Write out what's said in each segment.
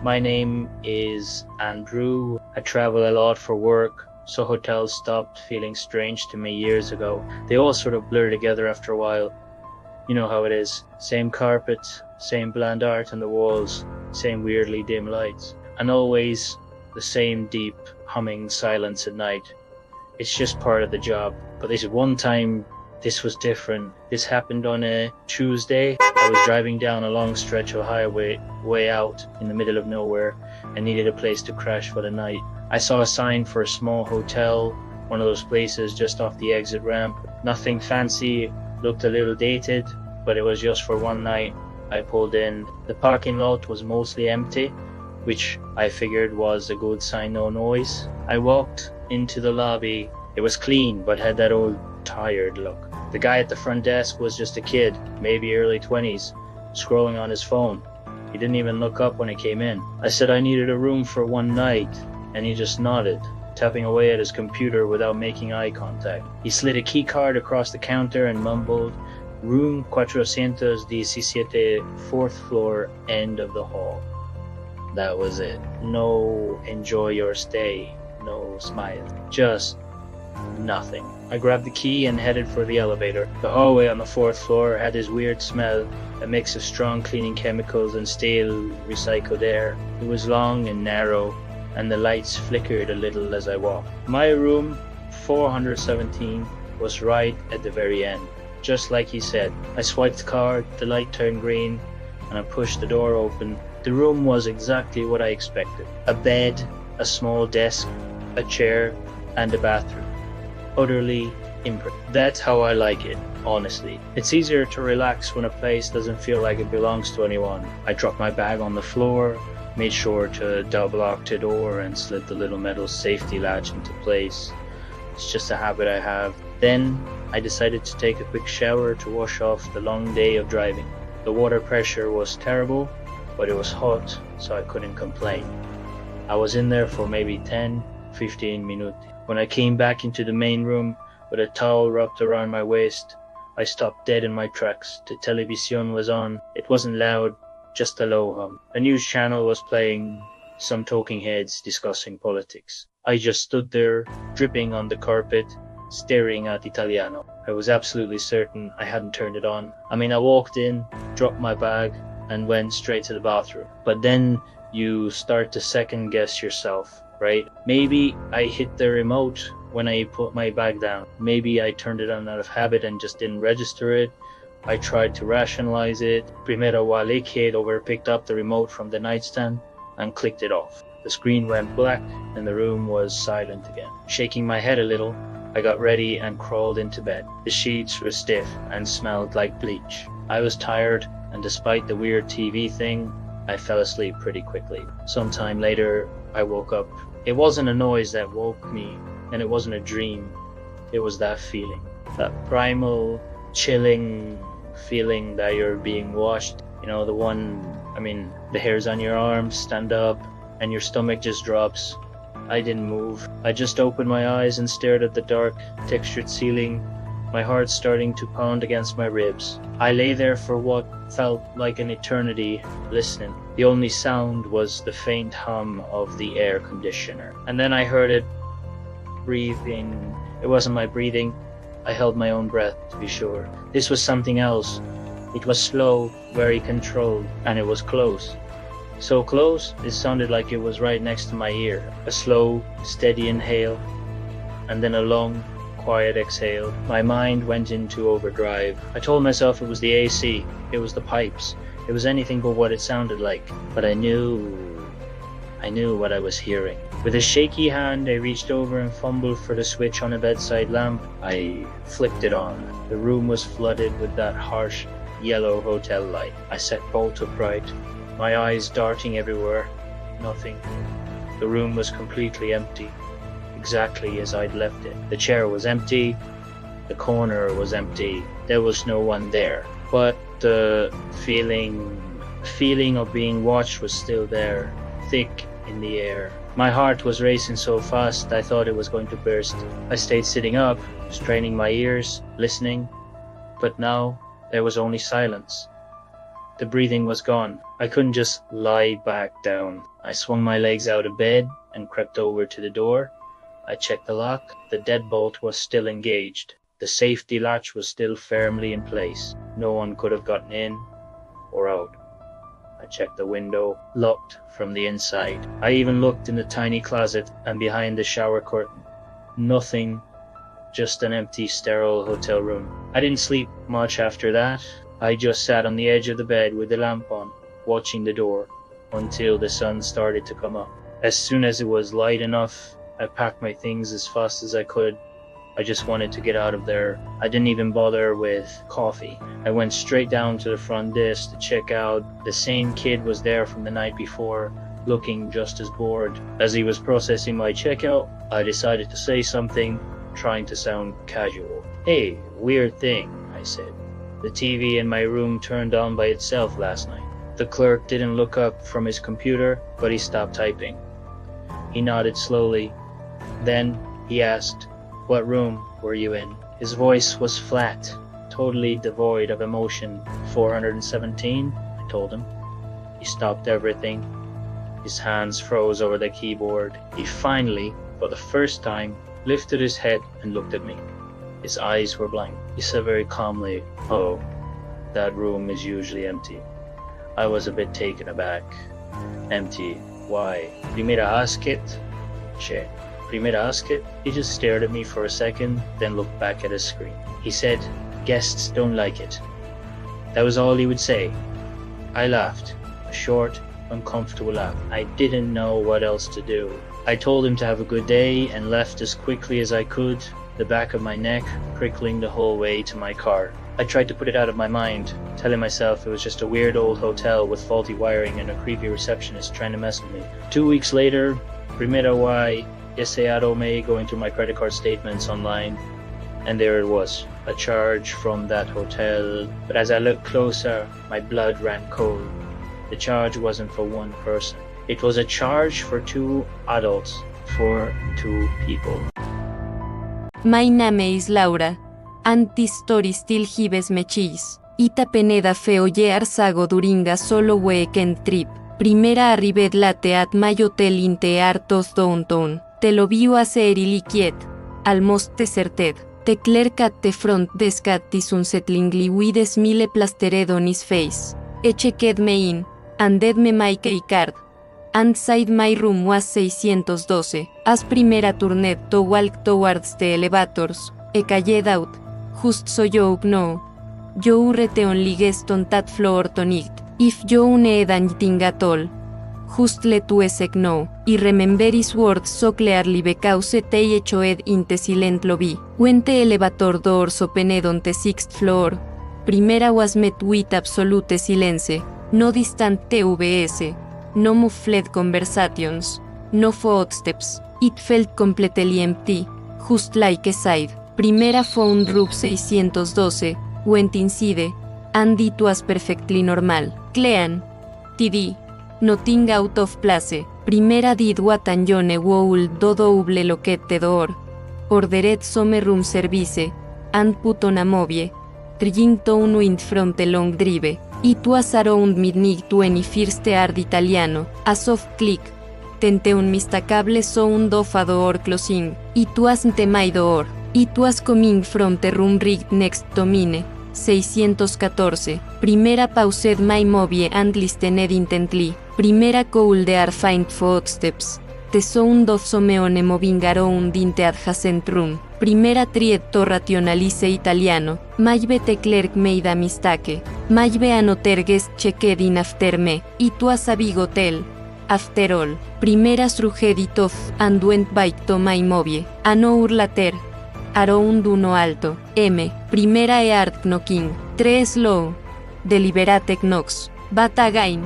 My name is Andrew. I travel a lot for work, so hotels stopped feeling strange to me years ago. They all sort of blur together after a while. You know how it is. Same carpet, same bland art on the walls, same weirdly dim lights, and always the same deep humming silence at night. It's just part of the job. But this one time, this was different. This happened on a Tuesday. I was driving down a long stretch of highway way out in the middle of nowhere and needed a place to crash for the night. I saw a sign for a small hotel, one of those places just off the exit ramp. Nothing fancy, looked a little dated, but it was just for one night. I pulled in. The parking lot was mostly empty, which I figured was a good sign, no noise. I walked into the lobby. It was clean, but had that old tired look. The guy at the front desk was just a kid, maybe early 20s, scrolling on his phone. He didn't even look up when I came in. I said I needed a room for one night, and he just nodded, tapping away at his computer without making eye contact. He slid a key card across the counter and mumbled, "Room 417, 4th floor, end of the hall." That was it. No enjoy your stay, no smile, just nothing. I grabbed the key and headed for the elevator. The hallway on the 4th floor had this weird smell, a mix of strong cleaning chemicals and stale recycled air. It was long and narrow, and the lights flickered a little as I walked. My room, 417, was right at the very end, just like he said. I swiped the card, the light turned green, and I pushed the door open. The room was exactly what I expected. A bed, a small desk, a chair, and a bathroom. Utterly imperfect. That's how I like it, honestly. It's easier to relax when a place doesn't feel like it belongs to anyone. I dropped my bag on the floor, made sure to double lock the door and slid the little metal safety latch into place. It's just a habit I have. Then I decided to take a quick shower to wash off the long day of driving. The water pressure was terrible, but it was hot, so I couldn't complain. I was in there for maybe 10-15 minutes. When I came back into the main room with a towel wrapped around my waist, I stopped dead in my tracks. The television was on. It wasn't loud, just a low hum. A news channel was playing, some talking heads discussing politics. I just stood there, dripping on the carpet, staring at Italiano. I was absolutely certain I hadn't turned it on. I walked in, dropped my bag, and went straight to the bathroom. But then you start to second guess yourself, right? Maybe I hit the remote when I put my bag down. Maybe I turned it on out of habit and just didn't register it. I tried to rationalize it. Primero wale kid over picked up the remote from the nightstand and clicked it off. The screen went black and the room was silent again. Shaking my head a little, I got ready and crawled into bed. The sheets were stiff and smelled like bleach. I was tired, and despite the weird TV thing, I fell asleep pretty quickly. Sometime later, I woke up. It wasn't a noise that woke me, and it wasn't a dream. It was that feeling. That primal, chilling feeling that you're being watched. You know, the hairs on your arms stand up, and your stomach just drops. I didn't move. I just opened my eyes and stared at the dark, textured ceiling, my heart starting to pound against my ribs. I lay there for what felt like an eternity, listening. The only sound was the faint hum of the air conditioner. And then I heard it breathing. It wasn't my breathing. I held my own breath, to be sure. This was something else. It was slow, very controlled, and it was close. So close, it sounded like it was right next to my ear. A slow, steady inhale, and then a long, quiet exhale. My mind went into overdrive. I told myself it was the AC, it was the pipes, it was anything but what it sounded like. But I knew what I was hearing. With a shaky hand, I reached over and fumbled for the switch on a bedside lamp. I flicked it on. The room was flooded with that harsh, yellow hotel light. I sat bolt upright, my eyes darting everywhere. Nothing. The room was completely empty, exactly as I'd left it. The chair was empty, the corner was empty, there was no one there. But the feeling of being watched was still there, thick in the air. My heart was racing so fast I thought it was going to burst. I stayed sitting up, straining my ears, listening, but now there was only silence. The breathing was gone. I couldn't just lie back down. I swung my legs out of bed and crept over to the door. I checked the lock. The deadbolt was still engaged. The safety latch was still firmly in place. No one could have gotten in or out. I checked the window, locked from the inside. I even looked in the tiny closet and behind the shower curtain. Nothing, just an empty, sterile hotel room. I didn't sleep much after that. I just sat on the edge of the bed with the lamp on, watching the door, until the sun started to come up. As soon as it was light enough, I packed my things as fast as I could. I just wanted to get out of there. I didn't even bother with coffee. I went straight down to the front desk to check out. The same kid was there from the night before, looking just as bored. As he was processing my checkout, I decided to say something, trying to sound casual. "Hey, weird thing," I said. "The TV in my room turned on by itself last night." The clerk didn't look up from his computer, but he stopped typing. He nodded slowly. Then he asked, "What room were you in?" His voice was flat, totally devoid of emotion. 417, I told him. He stopped everything. His hands froze over the keyboard. He finally, for the first time, lifted his head and looked at me. His eyes were blank. He said very calmly, "Oh, that room is usually empty." I was a bit taken aback. "Empty? Why? Primera asket?" "Che. Primera asket?" He just stared at me for a second, then looked back at his screen. He said, "Guests don't like it." That was all he would say. I laughed, a short, uncomfortable laugh. I didn't know what else to do. I told him to have a good day and left as quickly as I could, the back of my neck prickling the whole way to my car. I tried to put it out of my mind, telling myself it was just a weird old hotel with faulty wiring and a creepy receptionist trying to mess with me. 2 weeks later, primera y deseado me, going through my credit card statements online, and there it was, a charge from that hotel. But as I looked closer, my blood ran cold. The charge wasn't for one person. It was a charge for 2 adults, for 2 people. My name is Laura. And this story still gives me chills. Ita peneda feo year sago duringa solo weekend trip. Primera arribed late at my hotel in the artos downtown. Te lo view hacer iliquiet. Almost deserted. The clerk at the front desk at this unsettlingly with a smile plastered on his face. He checked me in, and dead me my key card. Inside my room was 612. As primera turned to walk towards the elevators, he called out, "Just so you know, you rete only guest on that floor tonight. If you need anything at all, just let us know." I remember his words so clearly because they echoed in the silent lobby. When the elevator doors opened on the 6th floor, primera was met with absolute silence. No distant TVS, no muffled conversations, no footsteps. It felt completely empty, just like a side. Primera found room 612, went inside, and it was perfectly normal. Clean. TD. Nothing out of place. Primera did what an Yone would do double locate the door. Ordered some room service, and put on a movie. Trying to unwind from the long drive. It was around midnight 21st ard Italiano. A soft click. Tente unmistakable sound of a door closing. It wasn't my door. It was coming from the room right next to mine. 614. Primera paused my movie and listened intently. Primera could there find footsteps. The sound of someone moving around in the adjacent room. Primera tried to rationalize Italiano. Maybe the clerk made a mistake. Maybe another guest checked in after me. It was a big hotel. After all. Primera shrugged it off and went back to my movie. An hour later. Around uno alto. M. Primera e art knocking. 3 slow. Deliberate knocks. But again.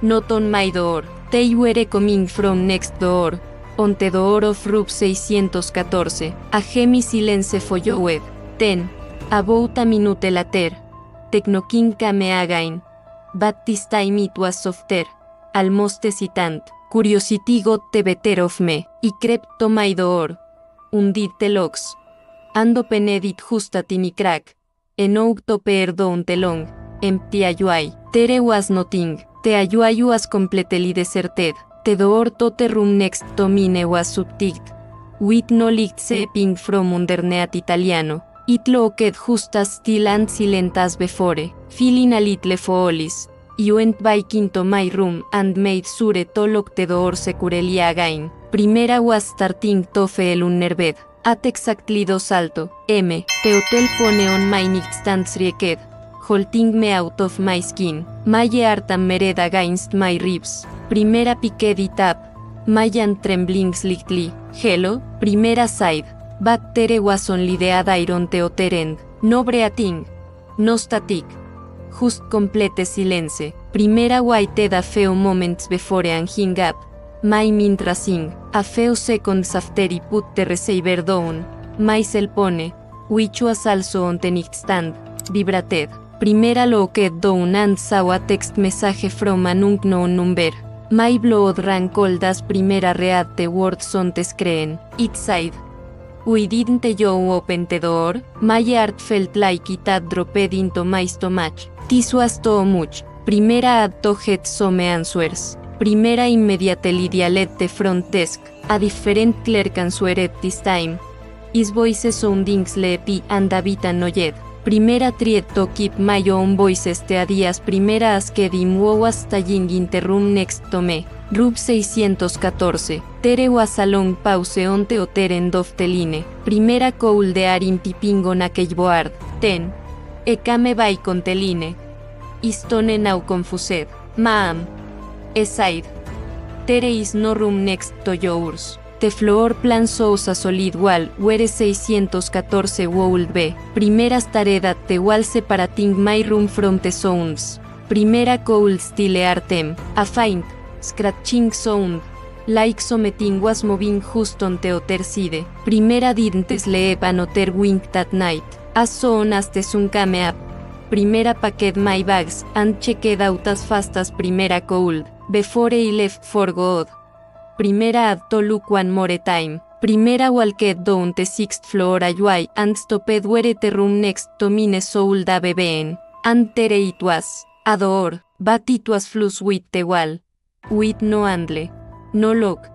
Not on my door. They were coming from next door. On the door of room 614. A heavy silence followed. Then, about a minute later, the knocking came again. But this time it was softer. Almost hesitant. Curiosity got the better of me. I crept to my door. Undid the locks. And opened it just a tiny crack. Enough to peer down the long, empty ayuai. Tere was nothing. Te ayuai was completely deserted. The door to the room next to mine was subtict. With no light seeping from underneath Italiano. It looked just as still and silent as before. Feeling a little foolish, I went back into my room and made sure to lock the door securely again. Primera was starting to feel unnerved. At exactly 2 alto, M. The hotel phone on my nightstand shrieked, holding me out of my skin. My heart hammered against my ribs. Primera picked it up. My hand trembling slightly. Hello? Primera sighed. But there was only the other on the other end. No breathing. No static. Just complete silence. Primera waited a few moments before and hung up. My mind racing. A few seconds after I put the receiver down. My cell phone, which was also on the nightstand, vibrated. Primera looked down and saw a text message from an unknown number. My blood ran cold as Primera read the words on the screen. It said, "Why didn't you open the door?" My heart felt like it had dropped into my stomach. This was too much. Primera had to get some answers. Primera immediately dialed the front desk. A different clerk answered this time. His voice sounding sleepy and a bit annoyed. Primera tried to keep my own voice steady as Primera asked him who was staying in the room next to me. Room 614. There was a long pause on the other end of the line. Primera called the air typing on a keyboard. Then, "E came back on the line." His tone now confused. "Ma'am," he said, "there is no room next to yours. The floor plan shows a solid wall where 614 would be." Primera stared at the wall separating my room from the sounds. Primera could still hear them. A faint, scratching sound, like something was moving just on the other side. Primera didn't sleep another wink that night. As soon as the sun came up, Primera packed my bags and checked out as fast as Primera could, before I left for good. Primera had to look one more time. Primera walked down the 6th floor away and stopped where the room next to mine should have been. And there it was, a door, but it was flush with the wall, with no handle, no lock,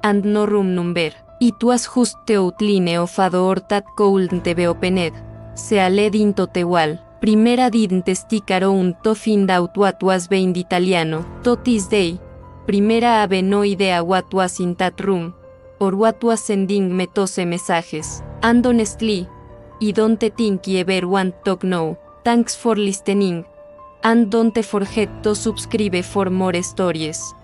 and no room number. It was just the outline of a door that couldn't be opened. Se led into the wall. Primera didn't stick around to find out what was being Italiano. To this day, Primera have no idea what was in that room, or what was sending me those messages. And honestly, I don't think I ever want to know. Thanks for listening, and don't forget to subscribe for more stories.